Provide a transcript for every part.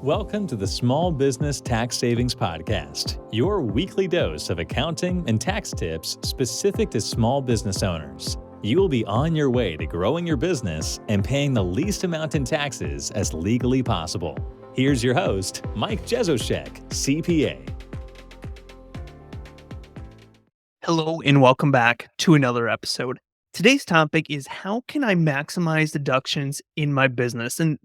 Welcome to the Small Business Tax Savings Podcast, your weekly dose of accounting and tax tips specific to small business owners. You will be on your way to growing your business and paying the least amount in taxes as legally possible. Here's your host, Mike Jesowshek, CPA. Hello and welcome back to another episode. Today's topic is how can I maximize deductions in my business? And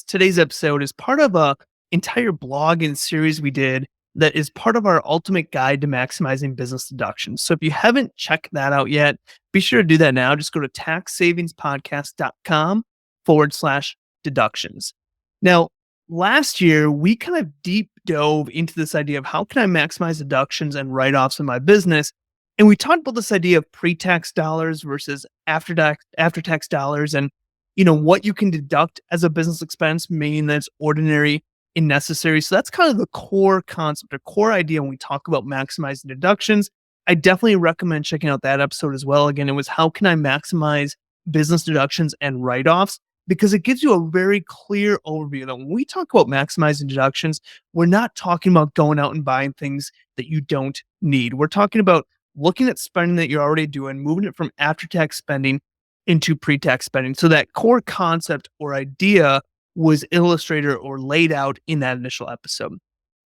today's episode is part of a entire blog and series we did that is part of our ultimate guide to maximizing business deductions. So if you haven't checked that out yet, be sure to do that now. Just go to taxsavingspodcast.com/deductions. Now, last year, we kind of deep dove into this idea of how can I maximize deductions and write-offs in my business. And we talked about this idea of pre-tax dollars versus after-tax dollars and, what you can deduct as a business expense, meaning that's ordinary and necessary. So that's kind of the core concept or core idea when we talk about maximizing deductions. I definitely recommend checking out that episode as well. Again, it was how can I maximize business deductions and write-offs, because it gives you a very clear overview that when we talk about maximizing deductions, we're not talking about going out and buying things that you don't need. We're talking about looking at spending that you're already doing, moving it from after-tax spending into pre-tax spending. So that core concept or idea was illustrated or laid out in that initial episode.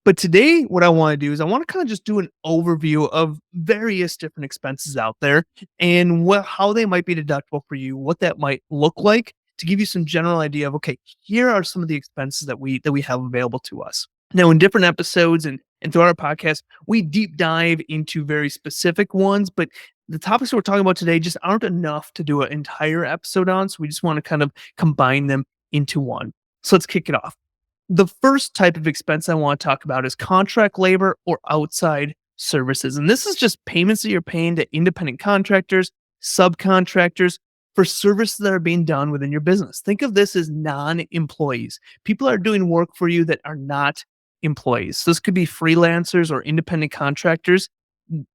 But today, what I want to do is I want to kind of just do an overview of various different expenses out there and how they might be deductible for you, what that might look like, to give you some general idea of, okay, here are some of the expenses that we have available to us. Now, in different episodes and throughout our podcast, we deep dive into very specific ones, but the topics we're talking about today just aren't enough to do an entire episode on, so we just want to kind of combine them into one. So let's kick it off. The first type of expense I want to talk about is contract labor or outside services. And this is just payments that you're paying to independent contractors, subcontractors, for services that are being done within your business. Think of this as non-employees. People are doing work for you that are not employees. So this could be freelancers or independent contractors.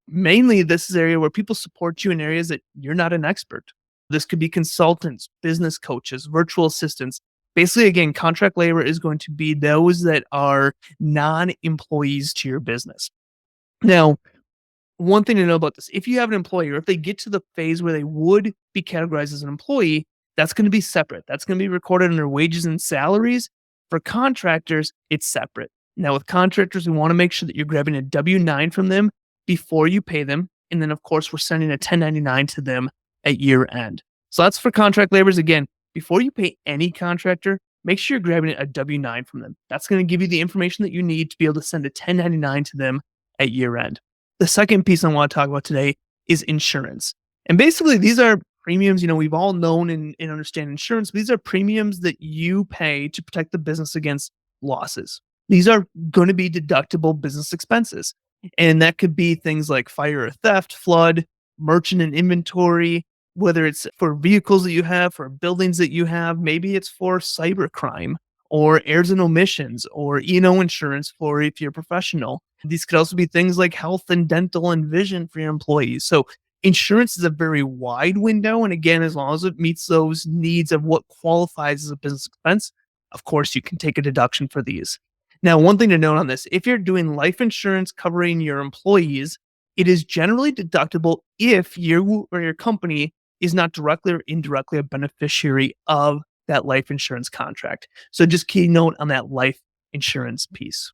Mainly, this is an area where people support you in areas that you're not an expert. This could be consultants, business coaches, virtual assistants. Basically, again, contract labor is going to be those that are non-employees to your business. Now, one thing to know about this, if you have an employee or if they get to the phase where they would be categorized as an employee, that's going to be separate. That's going to be recorded under wages and salaries. For contractors, it's separate. Now, with contractors, we want to make sure that you're grabbing a W-9 from them before you pay them. And then, of course, we're sending a 1099 to them at year end. So that's for contract laborers. Again, before you pay any contractor, make sure you're grabbing a W-9 from them. That's going to give you the information that you need to be able to send a 1099 to them at year end. The second piece I want to talk about today is insurance. And basically, these are premiums, we've all known and understand insurance. But these are premiums that you pay to protect the business against losses. These are going to be deductible business expenses. And that could be things like fire or theft, flood, merchant and inventory, whether it's for vehicles that you have, for buildings that you have, maybe it's for cybercrime or errors and omissions or E&O insurance for if you're a professional. These could also be things like health and dental and vision for your employees. So insurance is a very wide window. And again, as long as it meets those needs of what qualifies as a business expense, of course, you can take a deduction for these. Now, one thing to note on this, if you're doing life insurance covering your employees, it is generally deductible if you or your company is not directly or indirectly a beneficiary of that life insurance contract. So just key note on that life insurance piece.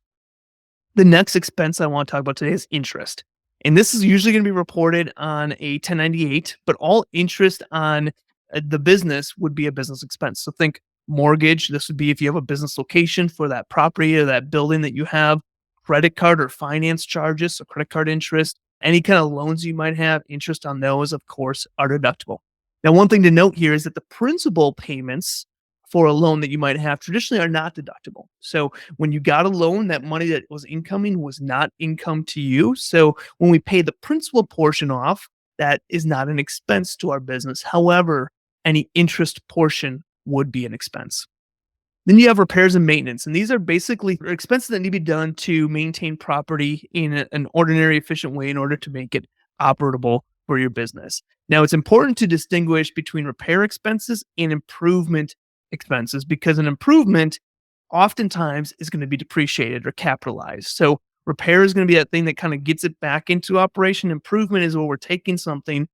The next expense I want to talk about today is interest. And this is usually going to be reported on a 1098, but all interest on the business would be a business expense. So think mortgage. This would be if you have a business location for that property or that building that you have, credit card or finance charges, so credit card interest, any kind of loans you might have, interest on those, of course, are deductible. Now, one thing to note here is that the principal payments for a loan that you might have traditionally are not deductible. So when you got a loan, that money that was incoming was not income to you. So when we pay the principal portion off, that is not an expense to our business. However, any interest portion would be an expense. Then you have repairs and maintenance, and these are basically expenses that need to be done to maintain property in an ordinary, efficient way in order to make it operable for your business. Now, it's important to distinguish between repair expenses and improvement expenses, because an improvement oftentimes is going to be depreciated or capitalized. So repair is going to be that thing that kind of gets it back into operation. Improvement is where we're taking something,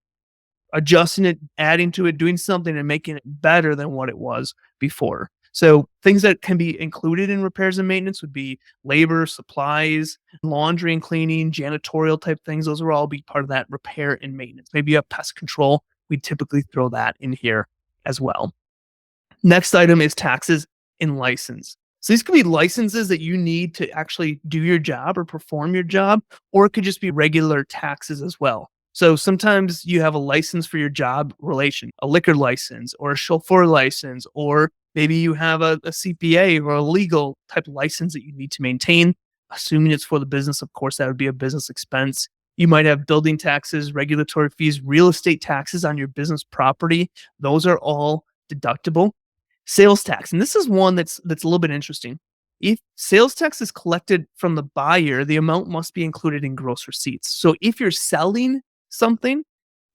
adjusting it, adding to it, doing something and making it better than what it was before. So things that can be included in repairs and maintenance would be labor, supplies, laundry and cleaning, janitorial type things. Those will all be part of that repair and maintenance. Maybe you have pest control. We typically throw that in here as well. Next item is taxes and license. So these could be licenses that you need to actually do your job or perform your job, or it could just be regular taxes as well. So sometimes you have a license for your job relation, a liquor license or a chauffeur license, or maybe you have a CPA or a legal type of license that you need to maintain. Assuming it's for the business, of course, that would be a business expense. You might have building taxes, regulatory fees, real estate taxes on your business property. Those are all deductible. Sales tax, and this is one that's a little bit interesting. If sales tax is collected from the buyer, the amount must be included in gross receipts. So if you're selling something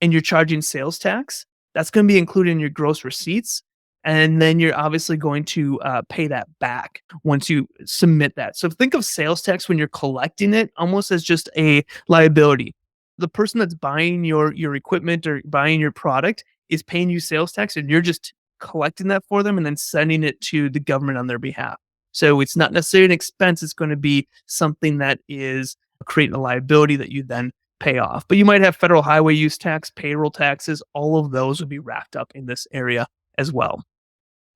and you're charging sales tax, that's going to be included in your gross receipts. And then you're obviously going to pay that back once you submit that. So think of sales tax when you're collecting it almost as just a liability. The person that's buying your equipment or buying your product is paying you sales tax, and you're just collecting that for them and then sending it to the government on their behalf. So it's not necessarily an expense. It's going to be something that is creating a liability that you then pay off. But you might have federal highway use tax, payroll taxes. All of those would be wrapped up in this area as well.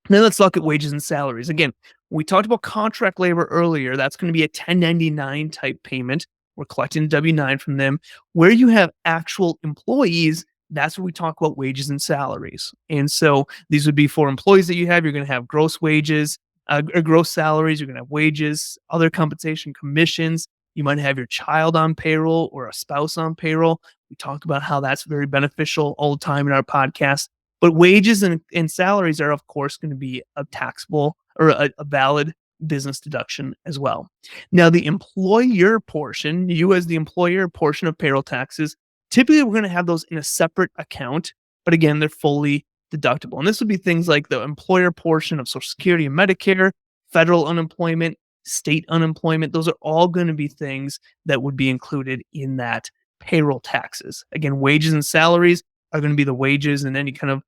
Then let's look at wages and salaries. Again, we talked about contract labor earlier. That's going to be a 1099 type payment. We're collecting W-9 from them. Where you have actual employees, that's where we talk about wages and salaries. And so these would be for employees that you have. You're going to have gross wages, or gross salaries. You're going to have wages, other compensation, commissions. You might have your child on payroll or a spouse on payroll. We talk about how that's very beneficial all the time in our podcast. But wages and salaries are, of course, going to be a taxable or a valid business deduction as well. Now, the employer portion, you as the employer portion of payroll taxes, typically we're going to have those in a separate account. But again, they're fully deductible. And this would be things like the employer portion of Social Security and Medicare, federal unemployment, state unemployment. Those are all going to be things that would be included in that payroll taxes. Again, wages and salaries are going to be the wages and any kind of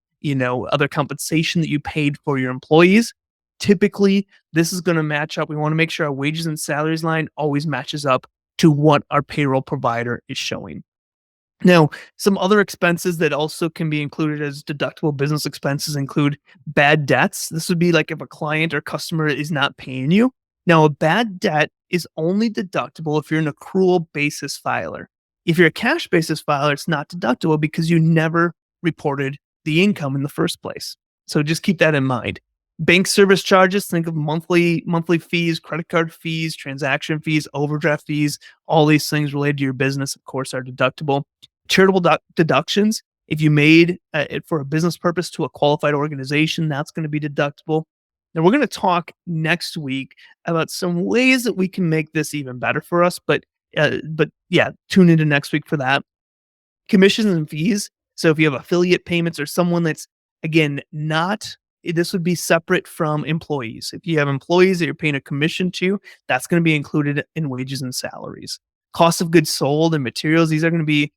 other compensation that you paid for your employees. Typically, this is going to match up. We want to make sure our wages and salaries line always matches up to what our payroll provider is showing. Now, some other expenses that also can be included as deductible business expenses include bad debts. This would be like if a client or customer is not paying you. Now, a bad debt is only deductible if you're an accrual basis filer. If you're a cash basis filer, it's not deductible because you never reported the income in the first place. So just keep that in mind. Bank service charges, think of monthly fees, credit card fees, transaction fees, overdraft fees, all these things related to your business, of course, are deductible. Charitable deductions, if you made it for a business purpose to a qualified organization, that's going to be deductible. Now, we're going to talk next week about some ways that we can make this even better for us, but yeah, tune into next week for that. Commissions and fees. So if you have affiliate payments or someone that's, again, this would be separate from employees. If you have employees that you're paying a commission to, that's going to be included in wages and salaries. Cost of goods sold and materials, these are going to be,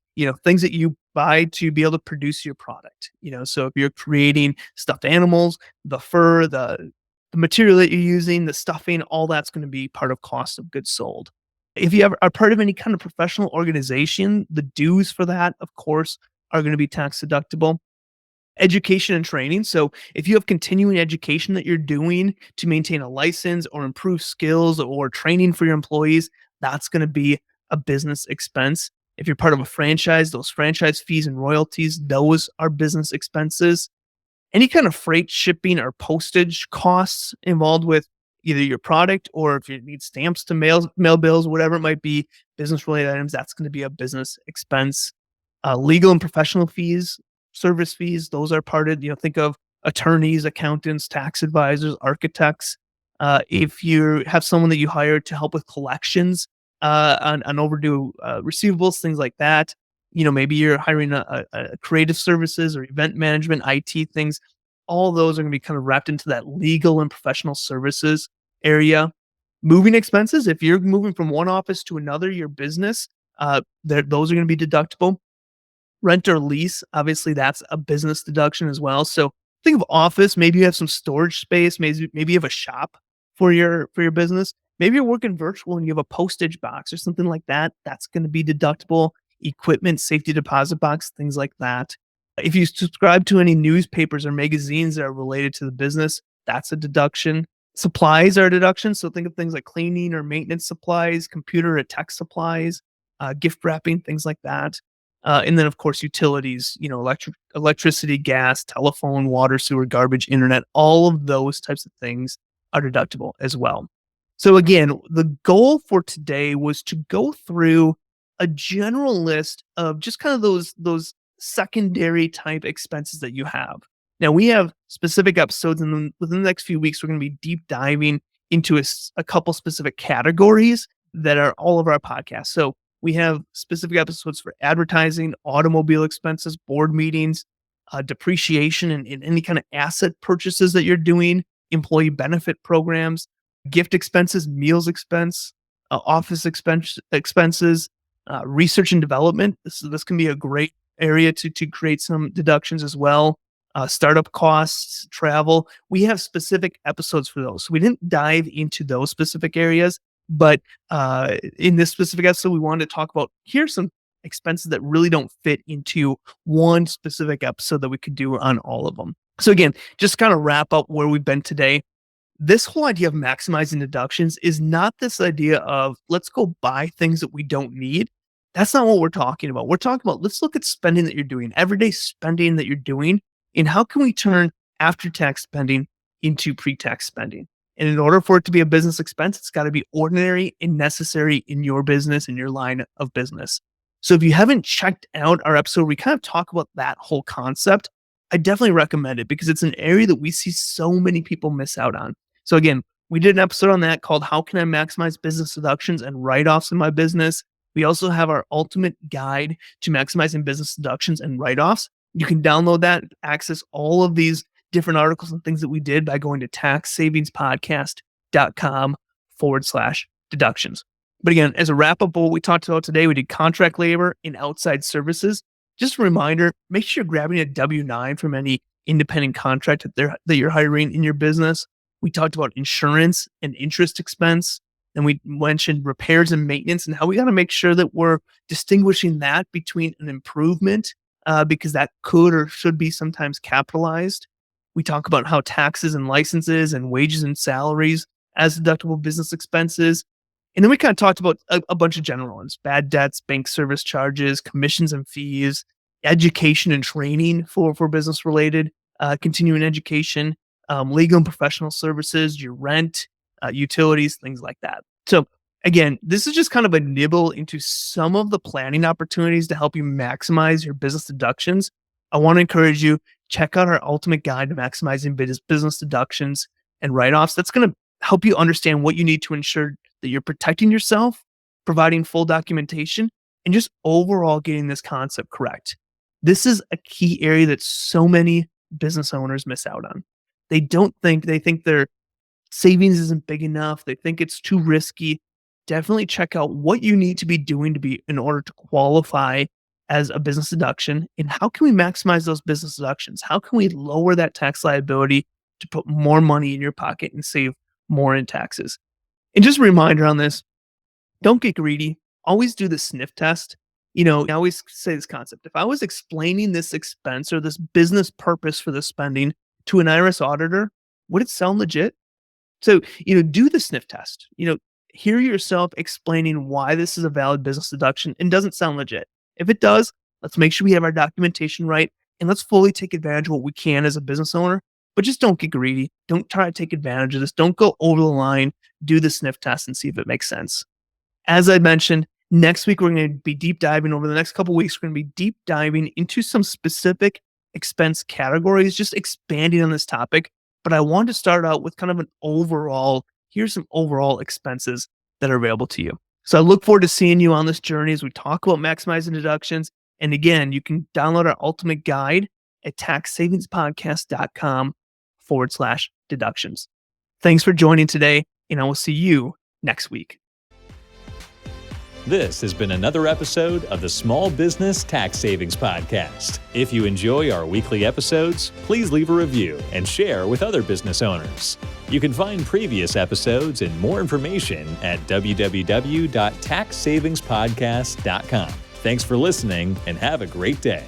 things that you buy to be able to produce your product. So if you're creating stuffed animals, the fur, the material that you're using, the stuffing, all that's going to be part of cost of goods sold. If you are part of any kind of professional organization, the dues for that, of course, are going to be tax deductible. Education and training. So if you have continuing education that you're doing to maintain a license or improve skills or training for your employees, that's going to be a business expense. If you're part of a franchise, those franchise fees and royalties, those are business expenses. Any kind of freight, shipping, or postage costs involved with either your product or if you need stamps to mail bills, whatever it might be, business-related items, that's going to be a business expense. Legal and professional fees, service fees, those are part of, think of attorneys, accountants, tax advisors, architects. If you have someone that you hire to help with collections on overdue receivables, things like that, maybe you're hiring a creative services or event management, IT things, all those are going to be kind of wrapped into that legal and professional services. area. Moving expenses, if you're moving from one office to another, your business, those are going to be deductible. Rent or lease, obviously that's a business deduction as well. So think of office, maybe you have some storage space, maybe you have a shop for your business. Maybe you're working virtual and you have a postage box or something like that. That's going to be deductible. Equipment, safety deposit box, things like that. If you subscribe to any newspapers or magazines that are related to the business, that's a deduction. Supplies are a deduction. So think of things like cleaning or maintenance supplies, computer or tech supplies, gift wrapping, things like that. And then, of course, utilities, electricity, gas, telephone, water, sewer, garbage, internet, all of those types of things are deductible as well. So again, the goal for today was to go through a general list of just kind of those secondary type expenses that you have. Now, we have specific episodes, and within the next few weeks, we're going to be deep diving into a couple specific categories that are all of our podcasts. So we have specific episodes for advertising, automobile expenses, board meetings, depreciation, and any kind of asset purchases that you're doing, employee benefit programs, gift expenses, meals expense, office expenses, research and development. This can be a great area to create some deductions as well. Startup costs, travel. We have specific episodes for those. So we didn't dive into those specific areas, but in this specific episode, we wanted to talk about here's some expenses that really don't fit into one specific episode that we could do on all of them. So again, just kind of wrap up where we've been today. This whole idea of maximizing deductions is not this idea of let's go buy things that we don't need. That's not what we're talking about. We're talking about let's look at spending that you're doing, everyday spending that you're doing, and how can we turn after-tax spending into pre-tax spending? And in order for it to be a business expense, it's got to be ordinary and necessary in your business, in your line of business. So if you haven't checked out our episode, we kind of talk about that whole concept. I definitely recommend it because it's an area that we see so many people miss out on. So again, we did an episode on that called How Can I Maximize Business Deductions and Write-Offs in My Business? We also have our ultimate guide to maximizing business deductions and write-offs. You can download that, access all of these different articles and things that we did by going to taxsavingspodcast.com/deductions. But again, as a wrap up of what we talked about today, we did contract labor and outside services. Just a reminder, make sure you're grabbing a W-9 from any independent contract that you're hiring in your business. We talked about insurance and interest expense. And we mentioned repairs and maintenance and how we got to make sure that we're distinguishing that between an improvement, because that could or should be sometimes capitalized. We talk about how taxes and licenses and wages and salaries as deductible business expenses. And then we kind of talked about a bunch of general ones: bad debts, bank service charges, commissions and fees, education and training for business related, continuing education, legal and professional services, your rent, utilities, things like that. So again, this is just kind of a nibble into some of the planning opportunities to help you maximize your business deductions. I want to encourage you, check out our ultimate guide to maximizing business deductions and write-offs. That's going to help you understand what you need to ensure that you're protecting yourself, providing full documentation, and just overall getting this concept correct. This is a key area that so many business owners miss out on. They think their savings isn't big enough. They think it's too risky. Definitely check out what you need to be doing in order to qualify as a business deduction, and how can we maximize those business deductions? How can we lower that tax liability to put more money in your pocket and save more in taxes? And just a reminder on this, don't get greedy. Always do the sniff test. I always say this concept. If I was explaining this expense or this business purpose for the spending to an IRS auditor, would it sound legit? So, do the sniff test. Hear yourself explaining why this is a valid business deduction and doesn't sound legit. If it does, let's make sure we have our documentation right, and let's fully take advantage of what we can as a business owner. But just don't get greedy. Don't try to take advantage of this. Don't go over the line. Do the sniff test and see if it makes sense. As I mentioned, next week we're going to be deep diving. Over the next couple of weeks, we're going to be deep diving into some specific expense categories, just expanding on this topic. But I want to start out with kind of here's some overall expenses that are available to you. So I look forward to seeing you on this journey as we talk about maximizing deductions. And again, you can download our ultimate guide at taxsavingspodcast.com/deductions. Thanks for joining today. and I will see you next week. This has been another episode of the Small Business Tax Savings Podcast. If you enjoy our weekly episodes, please leave a review and share with other business owners. You can find previous episodes and more information at www.taxsavingspodcast.com. Thanks for listening and have a great day.